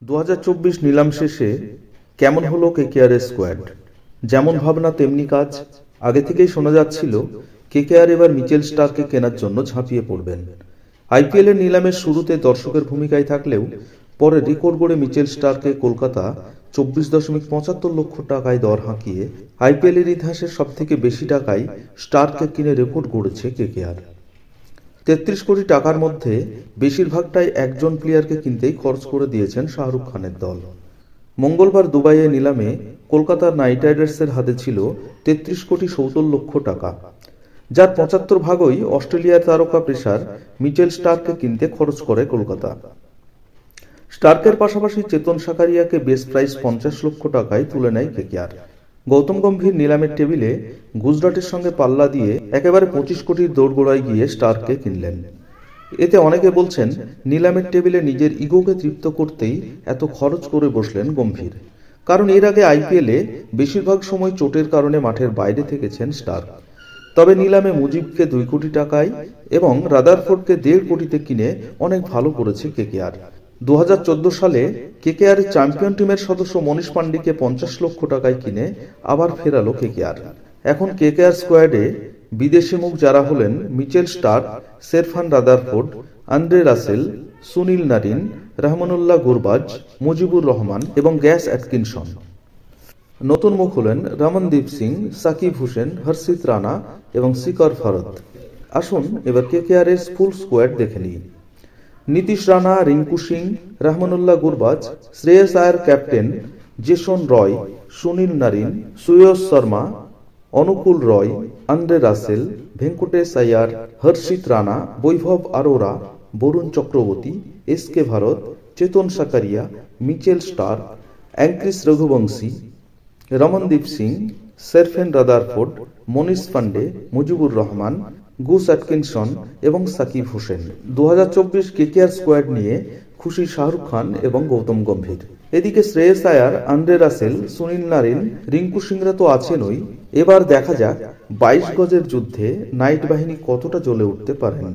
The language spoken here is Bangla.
2024 নিলাম শেষে কেমন হলো কেকেআরের স্কোয়াড? যেমন ভাবনা তেমনি কাজ। আগে থেকেই শোনা যাচ্ছিল কেকেআর এবার মিচেল স্টার্ককে কেনার জন্য ঝাঁপিয়ে পড়বেন। আইপিএল এর নিলামের শুরুতে দর্শকের ভূমিকায় থাকলেও পরে রেকর্ড গড়ে মিচেল স্টার্ককে কলকাতা 24.75 লক্ষ টাকায় দর হাঁকিয়ে আইপিএল এর ইতিহাসের সবথেকে বেশি টাকায় স্টার্ককে কিনে রেকর্ড গড়েছে কেকেআর। 33 কোটি টাকার মধ্যে বেশিরভাগটাই একজন প্লেয়ারকে কিনতেই খরচ করে দিয়েছেন শাহরুখ খানের দল। মঙ্গলবার দুবাইয়ে নিলামে কলকাতার নাইট রাইডার্সের হাতে ছিল 33.70 কোটি টাকা, যার 75 ভাগই অস্ট্রেলিয়ার তারকা পেসার মিচেল স্টার্ককে কিনতে খরচ করে কলকাতা। স্টার্কের পাশাপাশি চেতন সাকারিয়াকে বেস প্রাইস 50 লক্ষ টাকায় তুলে নেয় কেকেআর। গৌতম গম্ভীর নিলামের টেবিলে গুজরাটের সঙ্গে পাল্লা দিয়ে একেবারে 25 কোটির দোরগোড়ায় গিয়ে স্টার্ককে কিনলেন। এতে অনেকে বলছেন নিলামের টেবিলে নিজের ইগোকে তৃপ্ত করতেই এত খরচ করে বসলেন গম্ভীর। কারণ এর আগে আইপিএলে বেশিরভাগ সময় চোটের কারণে মাঠের বাইরে থেকেছেন স্টার্ক। তবে নিলামে মুজিবকে 2 কোটি টাকায় এবং রাদারফোর্ডকে 1.5 কোটিতে কিনে অনেক ভালো করেছে কেকেআর। 2014 সালে কেকেআর চ্যাম্পিয়ন টিমের সদস্য মনীষ পান্ডেকে 50 লক্ষ টাকায় কিনে আবার ফেরালো কেকেআর। এখন কেকেআর স্কোয়াডে বিদেশি মুখ যারা হলেন Mitchell Starc, Sherfane Rutherford, Andre Russell, Sunil Narine, Rahmanullah Gurbaz, Mujeebur Rahman এবং গ্যাস অ্যাটকিনসন। নতুন মুখ হলেন রমনদীপ সিং, সাকিব হুসেন, হর্ষিত রানা এবং শিখর ভরত। আসুন এবার কেকেআর এর ফুল স্কোয়াড দেখে নিই। Nitish Rana, Rinku Singh, Rahmanullah Gurbaz, Shreyas Iyer captain, Jason Roy, Sunil Narine, Suyash Sharma, Anukul Roy, Andre Russell, Venkatesh Iyer, Harshit Rana, Vaibhav Arora, Varun Chakravarthy, S K Bharat, Chetan Sakariya, Mitchell Starc, Angkrish Raghuvanshi, Ramandeep Singh, Sherfane Rutherford, Manish Pandey, Mujeebur Rahman, Gus Atkinson এবং সাকিব হোসেন। 2024 কেকেআর স্কোয়াড নিয়ে খুশি শাহরুখ খান এবং গৌতম গম্ভীর। এদিকে Shreyas Iyer, Andre Russell, Sunil Narine, Rinku সিংরা তো আছেনই। এবার দেখা যাক 22 গজের যুদ্ধে নাইট বাহিনী কতটা জ্বলে উঠতে পারেন।